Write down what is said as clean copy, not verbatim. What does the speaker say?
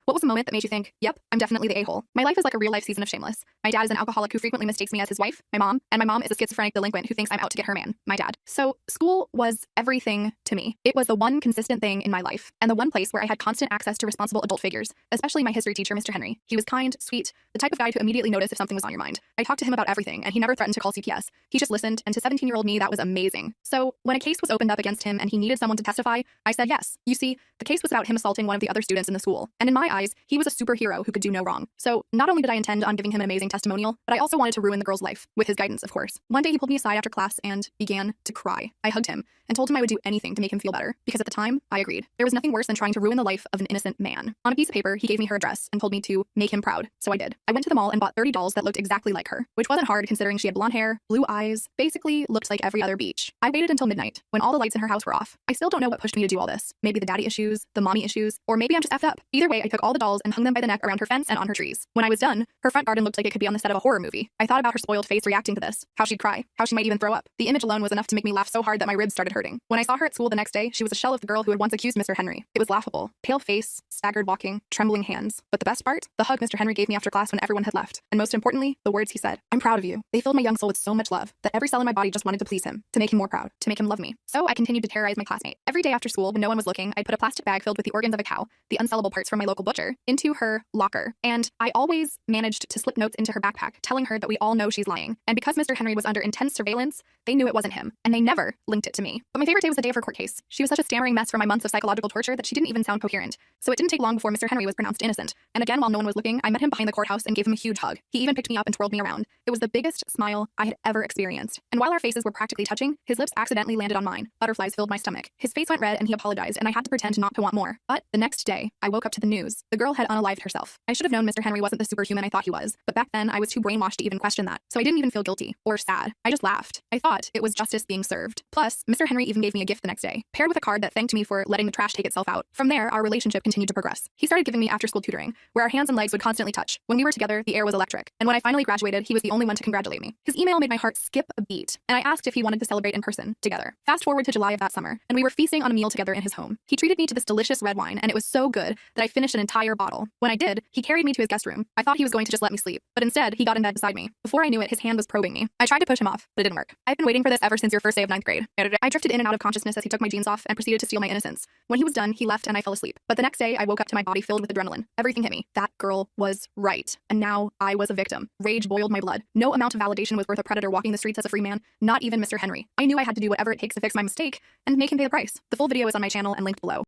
What was the moment that made you think, yep, I'm definitely the a-hole? My life is like a real-life season of Shameless. My dad is an alcoholic who frequently mistakes me as his wife, and my mom is a schizophrenic delinquent who thinks I'm out to get her man, my dad. So school was everything to me. It was the one consistent thing in my life, and the one place where I had constant access to responsible adult figures, especially my history teacher, Mr. Henry. He was kind, sweet, the type of guy to immediately notice if something was on your mind. I talked to him about everything, and he never threatened to call CPS. He just listened, and to 17-year-old me, that was amazing. So when a case was opened up against him and he needed someone to testify, I said yes. You see, the case was about him assaulting one of the other students in the school, and in my eyes, he was a superhero who could do no wrong. So not only did I intend on giving him an amazing testimonial, but I also wanted to ruin the girl's life, with his guidance, of course. One day he pulled me aside after class and began to cry. I hugged him and told him I would do anything to make him feel better, because at the time, I agreed. There was nothing worse than trying to ruin the life of an innocent man. On a piece of paper, he gave me her address and told me to make him proud, so I did. I went to the mall and bought 30 dolls that looked exactly like her, which wasn't hard considering she had blonde hair, blue eyes, basically looked like every other beach. I waited until midnight, when all the lights in her house were off. I still don't know what pushed me to do all this. Maybe the daddy issues, the mommy issues, or maybe I'm just effed up. Either way, I took all the dolls and hung them by the neck around her fence and on her trees. When I was done, her front garden looked like it could be on the set of a horror movie. I thought about her spoiled face reacting to this, how she'd cry, how she might even throw up. The image alone was enough to make me laugh so hard that my ribs started hurting. When I saw her at school the next day, she was a shell of the girl who had once accused Mr. Henry. It was laughable. Pale face, staggered walking, trembling hands. But the best part? The hug Mr. Henry gave me after class when everyone had left. And most importantly, the words he said. I'm proud of you. They filled my young soul with so much love that every cell in my body just wanted to please him, to make him more proud, to make him love me. So I continued to terrorize my classmate. Every day after school, when no one was looking, I'd put a plastic bag filled with the organs of a cow, the unsellable parts from my local butcher, into her locker. And I always managed to slip notes into her backpack, telling her that we all know she's lying. And because Mr. Henry was under intense surveillance, they knew it wasn't him, and they never linked it to me. But my favorite day was the day of her court case. She was such a stammering mess from my months of psychological torture that she didn't even sound coherent. So it didn't take long before Mr. Henry was pronounced innocent. And again, while no one was looking, I met him behind the courthouse and gave him a huge hug. He even picked me up and twirled me around. It was the biggest smile I had ever experienced. And while our faces were practically touching, his lips accidentally landed on mine. Butterflies filled my stomach. His face went red and he apologized, and I had to pretend not to want more. But the next day, I woke up to the news. The girl had unalived herself. I should have known Mr. Henry wasn't the superhuman I thought he was, but back then I was too brainwashed to even question that. So I didn't even feel guilty or sad. I just laughed. I thought it was justice being served. Plus, Mr. Henry even gave me a gift the next day, paired with a card that thanked me for letting the trash take itself out. From there, our relationship continued to progress. He started giving me after-school tutoring, where our hands and legs would constantly touch. When we were together, the air was electric. And when I finally graduated, he was the only one to congratulate me. His email made my heart skip a beat, and I asked if he wanted to celebrate in person, together. Fast forward to July of that summer, and we were feasting on a meal together in his home. He treated me to this delicious red wine, and it was so good that I finished an entire bottle. When I did, he carried me to his guest room. I thought he was going to just let me sleep, but instead, he got in bed beside me. Before I knew it, his hand was probing me. I tried to push him off, but it didn't work. I've been waiting for this ever since your first day of 9th grade. I drifted in and out of consciousness as he took my jeans off and proceeded to steal my innocence. When he was done, he left and I fell asleep. But the next day, I woke up to my body filled with adrenaline. Everything hit me. That girl was right. And now I was a victim. Rage boiled my blood. No amount of validation was worth a predator walking the streets as a free man, not even Mr. Henry. I knew I had to do whatever it takes to fix my mistake and make him pay the price. The full video is on my channel and linked below.